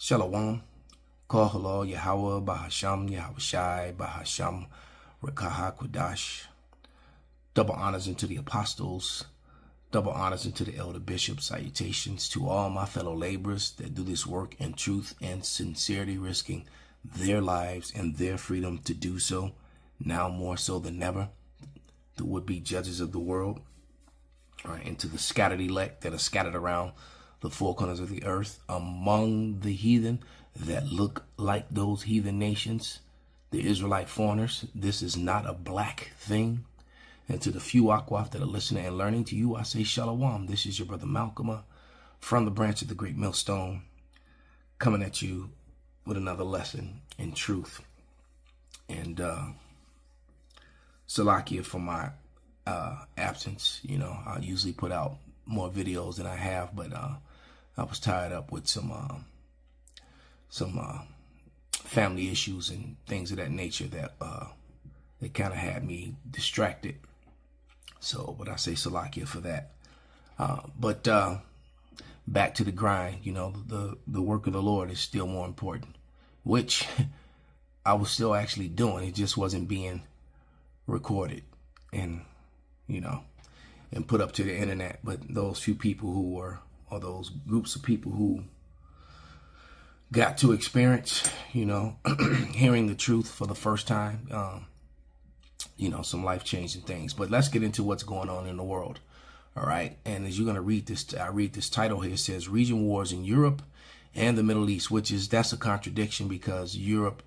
Shalom. Kohalo Yahweh Bahasham Yahushai Bahasham Rekaha Kodash. Double honors unto the apostles. Double honors unto the elder bishops. Salutations to all my fellow laborers that do this work in truth and sincerity, risking their lives and their freedom to do so, now more so than ever. The would-be judges of the world, and to the scattered elect that are scattered around the four corners of the earth, among the heathen that look like those heathen nations, the Israelite foreigners. This is not a black thing. And to the few Akwaf that are listening and learning, to you I say Shalom. This is your brother Malcolm from the branch of the Great Millstone, coming at you with another lesson in truth. And Salakia for my absence. I usually put out more videos than I have, but I was tied up with some family issues and things of that nature that kind of had me distracted. So, but I say Salakia for that. But back to the grind. The work of the Lord is still more important, which I was still actually doing. It just wasn't being recorded and and put up to the internet. But those few people who were, or those groups of people who got to experience, hearing the truth for the first time, some life-changing things. But let's get into what's going on in the world. All right. And as you're going to read this, I read this title here. It says region wars in Europe and the Middle East, that's a contradiction because Europe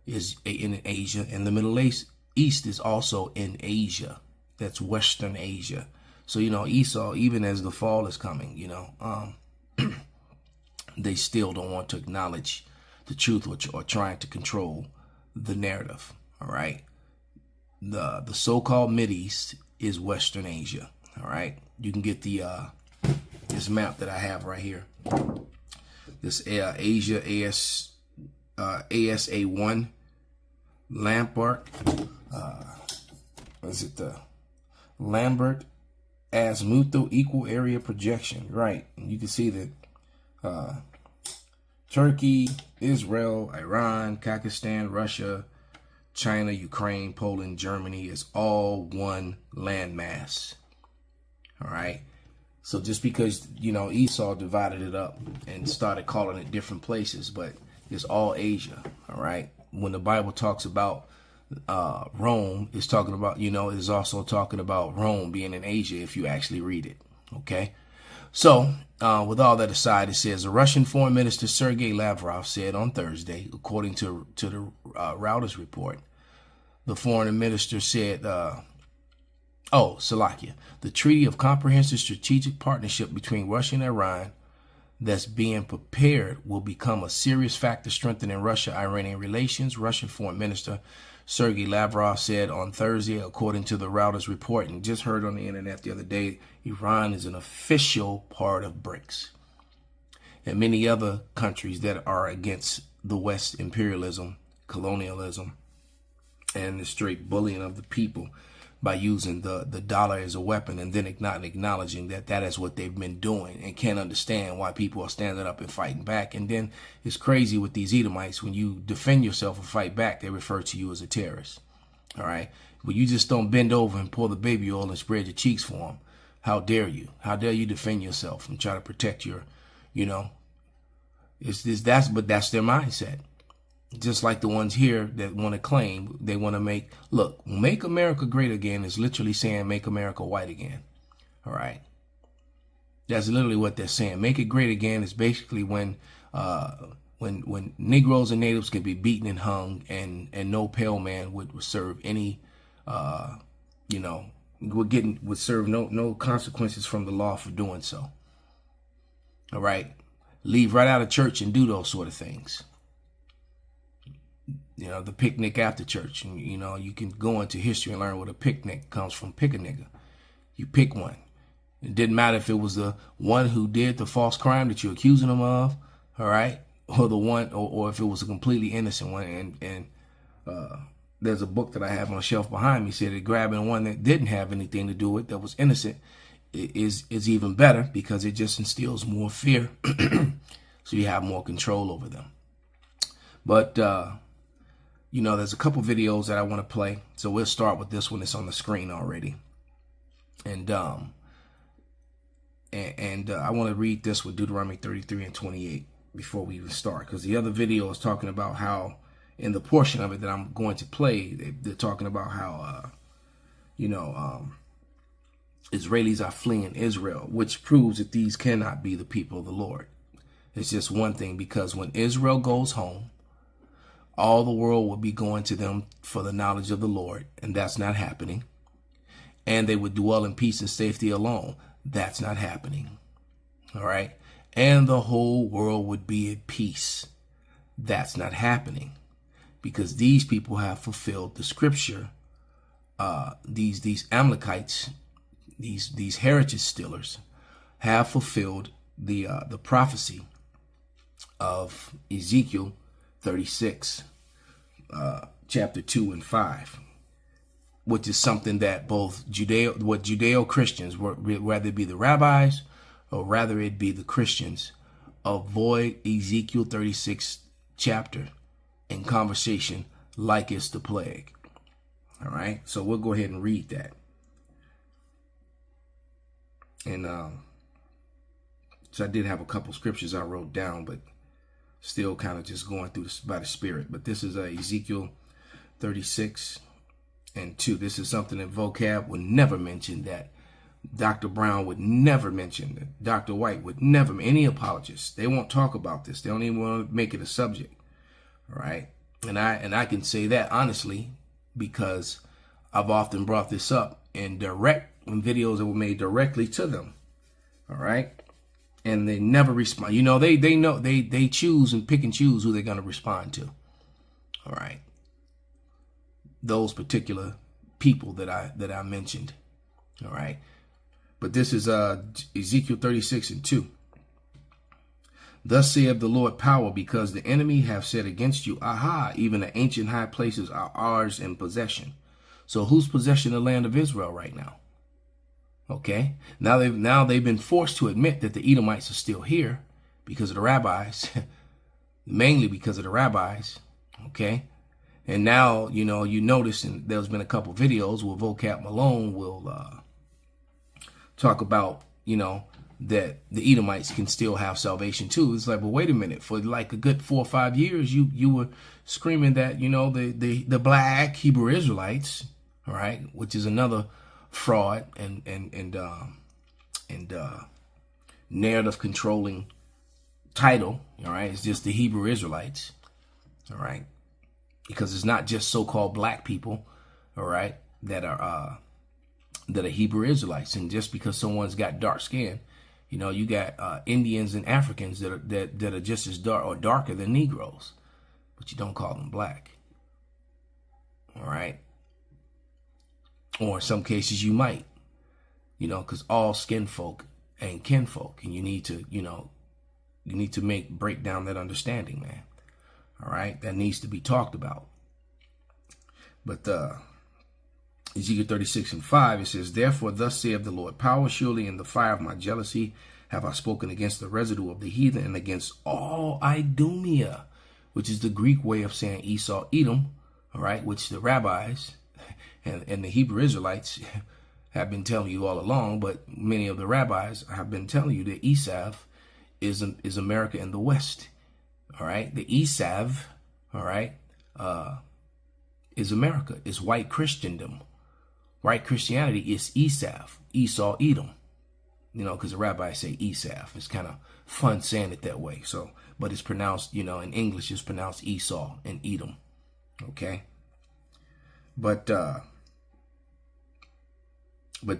is in Asia and the Middle East is also in Asia. That's Western Asia. So, Esau, even as the fall is coming, they still don't want to acknowledge the truth or trying to control the narrative. All right. The so-called Mideast is Western Asia. All right. You can get the this map that I have right here. This Asia ASA1 Lambert. Is it the Lambert Azimuthal equal area projection? Right. And you can see that Turkey, Israel, Iran, Pakistan, Russia, China, Ukraine, Poland, Germany is all one landmass. All right. So just because, Esau divided it up and started calling it different places, but it's all Asia. All right. When the Bible talks about Rome, it's talking about, is also talking about Rome being in Asia if you actually read it. Okay. So with all that aside, it says the Russian Foreign Minister Sergei Lavrov said on Thursday, according to the Reuters report, the foreign minister said, Salakia, the Treaty of Comprehensive Strategic Partnership between Russia and Iran that's being prepared will become a serious factor strengthening Russia-Iranian relations, Russian Foreign Minister Sergei Lavrov said on Thursday, according to the Reuters report. And just heard on the internet the other day, Iran is an official part of BRICS. And many other countries that are against the West imperialism, colonialism, and the straight bullying of the people by using the dollar as a weapon and then not acknowledging that is what they've been doing and can't understand why people are standing up and fighting back. And then it's crazy with these Edomites. When you defend yourself or fight back, they refer to you as a terrorist. All right. But you just don't bend over and pour the baby oil and spread your cheeks for them. How dare you? How dare you defend yourself and try to protect your, that's their mindset. Just like the ones here that want to claim they want to make America great again is literally saying make America white again. All right. That's literally what they're saying. Make it great again is basically when Negroes and natives can be beaten and hung and no pale man would serve any, would serve no consequences from the law for doing so. All right. Leave right out of church and do those sort of things. The picnic after church. And, you can go into history and learn where the picnic comes from. Pick a nigga. You pick one. It didn't matter if it was the one who did the false crime that you're accusing them of, all right, or the one, or if it was a completely innocent one. And there's a book that I have on the shelf behind me said that grabbing one that didn't have anything to do with it, that was innocent, is even better because it just instills more fear so you have more control over them. But, you know, there's a couple videos that I want to play. So we'll start with this one. It's on the screen already. And I want to read this with Deuteronomy 33 and 28 before we even start. Because the other video is talking about how, in the portion of it that I'm going to play, they're talking about how, you know, Israelis are fleeing Israel, which proves that these cannot be the people of the Lord. It's just one thing, because when Israel goes home, all the world will be going to them for the knowledge of the Lord, and that's not happening. And they would dwell in peace and safety alone. That's not happening. All right. And the whole world would be at peace. That's not happening, because these people have fulfilled the scripture. These Amalekites, these heritage stealers, have fulfilled the prophecy of Ezekiel 36, chapter 2 and 5, which is something that both Judeo-Christians, whether it be the rabbis or rather it be the Christians, avoid Ezekiel 36 chapter in conversation like it's the plague. All right, so we'll go ahead and read that. And so I did have a couple scriptures I wrote down, but still kind of just going through this by the Spirit. But this is Ezekiel 36 and 2. This is something that vocab would never mention, that Dr. Brown would never mention, that Dr. White would never, any apologists, they won't talk about this. They don't even want to make it a subject. All right. And I can say that honestly, because I've often brought this up in videos that were made directly to them. All right. And they never respond. You know, they know they choose and pick and choose who they're going to respond to. All right. Those particular people that I mentioned. All right. But this is Ezekiel 36 and 2. Thus saith the Lord power, because the enemy have said against you, aha, even the ancient high places are ours in possession. So who's possessing the land of Israel right now? Okay. Now they've been forced to admit that the Edomites are still here because of the rabbis, mainly because of the rabbis. Okay. And now, you know, you notice, and there's been a couple videos where Vocab Malone will talk about, you know, that the Edomites can still have salvation too. It's like, well, wait a minute. For like a good 4 or 5 years, you were screaming that, you know, the black Hebrew Israelites, all right, which is another fraud and narrative controlling title. All right, it's just the Hebrew Israelites. All right, because it's not just so-called black people. All right, that are Hebrew Israelites. And just because someone's got dark skin, you know, you got Indians and Africans that are just as dark or darker than Negroes, but you don't call them black. All right. Or in some cases you might, you know, because all skin folk ain't kinfolk, and you need to, you know, break down that understanding, man. All right, that needs to be talked about. But Ezekiel 36 and 5, it says, therefore thus saith the Lord, power, surely in the fire of my jealousy have I spoken against the residue of the heathen and against all Idumea, which is the Greek way of saying Esau, Edom, all right, which the rabbis and the Hebrew Israelites have been telling you all along, but many of the rabbis have been telling you that Esav is America in the West. All right, the Esav, all right, is America. It's white Christendom. White Christianity is Esav, Esau, Edom. You know, because the rabbis say Esav. It's kind of fun saying it that way. So, but it's pronounced, you know, in English, it's pronounced Esau and Edom. Okay. But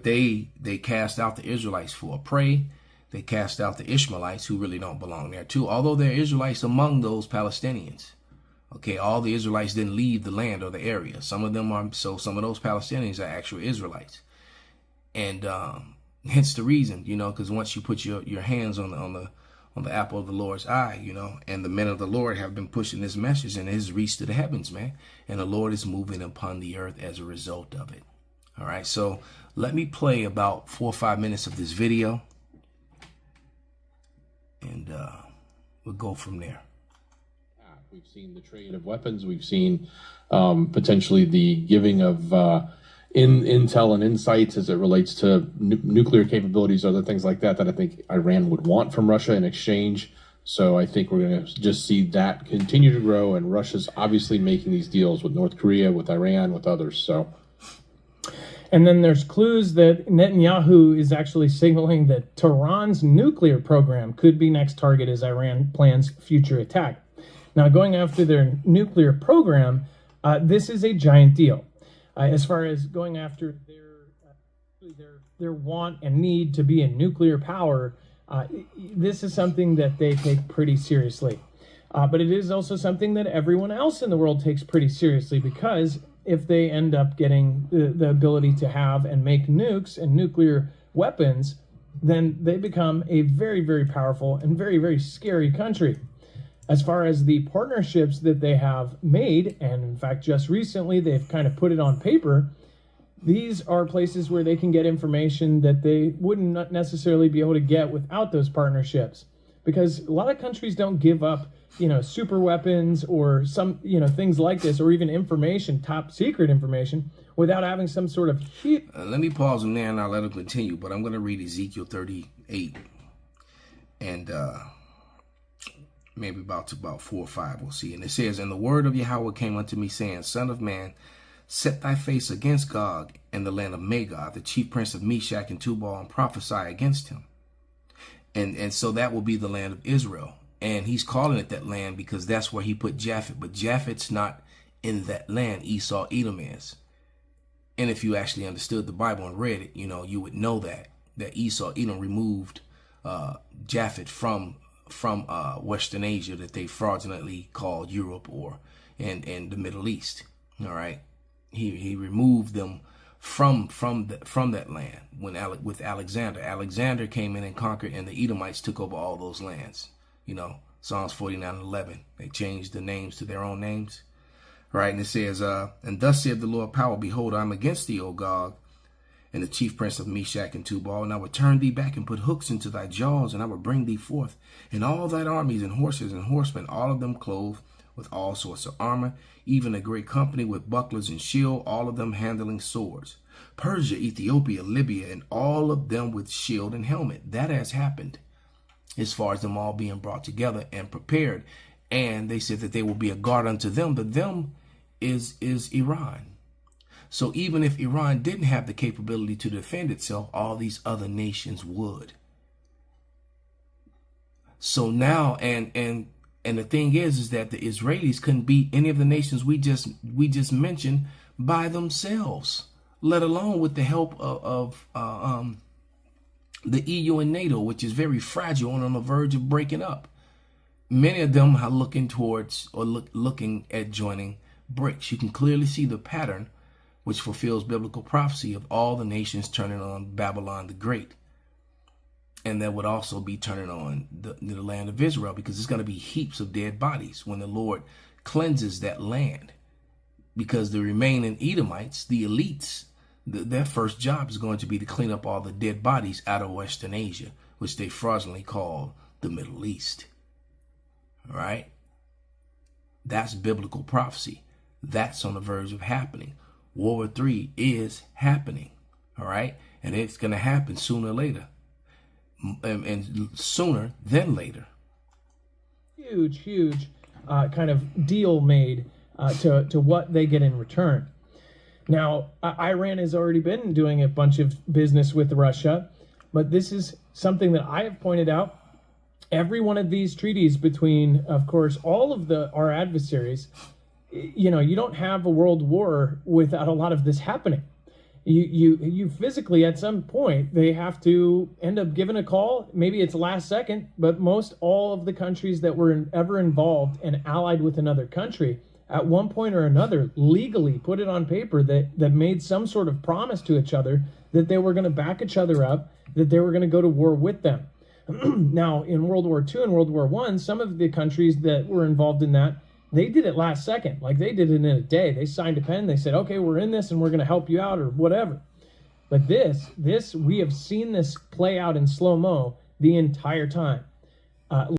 they cast out the Israelites for a prey. They cast out the Ishmaelites, who really don't belong there too, although there are Israelites among those Palestinians. Okay, all the Israelites didn't leave the land or the area. Some of them are, so some of those Palestinians are actual Israelites. And hence the reason, you know, because once you put your hands on the apple of the Lord's eye, you know, and the men of the Lord have been pushing this message, and it has reached to the heavens, man. And the Lord is moving upon the earth as a result of it. All right, so let me play about 4 or 5 minutes of this video. And we'll go from there. We've seen the trade of weapons. We've seen potentially the giving of intel and insights as it relates to nuclear capabilities, other things like that I think Iran would want from Russia in exchange. So I think we're going to just see that continue to grow, and Russia's obviously making these deals with North Korea, with Iran, with others. So. And then there's clues that Netanyahu is actually signaling that Tehran's nuclear program could be next target as Iran plans future attack. Now, going after their nuclear program, this is a giant deal. As far as going after their want and need to be a nuclear power, this is something that they take pretty seriously. But it is also something that everyone else in the world takes pretty seriously, because if they end up getting the ability to have and make nukes and nuclear weapons, then they become a very, very powerful and very, very scary country. As far as the partnerships that they have made, and in fact, just recently, they've kind of put it on paper, these are places where they can get information that they wouldn't necessarily be able to get without those partnerships. Because a lot of countries don't give up, super weapons or some, things like this, or even information, top secret information, without having some sort of heat. Let me pause him there and I'll let him continue, but I'm going to read Ezekiel 38 and maybe about 4 or 5, we'll see. And it says, "And the word of Yahweh came unto me, saying, Son of man, set thy face against Gog and the land of Magog, the chief prince of Meshach and Tubal, and prophesy against him." And so that will be the land of Israel. And he's calling it that land because that's where he put Japhet. But Japhet's not in that land. Esau, Edom is. And if you actually understood the Bible and read it, you would know that Esau, Edom removed Japhet from Western Asia, that they fraudulently called Europe and the Middle East. All right. He removed them from that land with Alexander. Alexander came in and conquered, and the Edomites took over all those lands. Psalms 49:11. They changed the names to their own names. Right, and it says, "And thus saith the Lord power, behold, I am against thee, O Gog, and the chief prince of Meshach and Tubal, and I will turn thee back and put hooks into thy jaws, and I will bring thee forth, and all thine armies and horses and horsemen, all of them clothed with all sorts of armor, even a great company with bucklers and shield, all of them handling swords. Persia, Ethiopia, Libya, and all of them with shield and helmet." That has happened, as far as them all being brought together and prepared. And they said that they will be a guard unto them, but them is Iran. So even if Iran didn't have the capability to defend itself, all these other nations would. So now, and the thing is that the Israelis couldn't beat any of the nations we just mentioned by themselves, let alone with the help of the EU and NATO, which is very fragile and on the verge of breaking up. Many of them are looking towards or looking at joining BRICS. You can clearly see the pattern, which fulfills biblical prophecy of all the nations turning on Babylon the Great. And that would also be turning on the land of Israel, because it's going to be heaps of dead bodies when the Lord cleanses that land. Because the remaining Edomites, the elites, their first job is going to be to clean up all the dead bodies out of Western Asia, which they fraudulently call the Middle East. All right? That's biblical prophecy. That's on the verge of happening. World War III is happening. All right? And it's going to happen sooner or later. And sooner than later. Huge kind of deal made to what they get in return. Now, Iran has already been doing a bunch of business with Russia, but this is something that I have pointed out. Every one of these treaties between, of course, all of our adversaries, you don't have a world war without a lot of this happening. You physically, at some point, they have to end up giving a call. Maybe it's last second, but most all of the countries that were ever involved and allied with another country, at one point or another, legally put it on paper that made some sort of promise to each other that they were going to back each other up, that they were going to go to war with them. Now, in World War II and World War I, some of the countries that were involved in that, they did it last second. Like, they did it in a day. They signed a pen. They said, okay, we're in this and we're going to help you out or whatever. But this, we have seen this play out in slow-mo the entire time.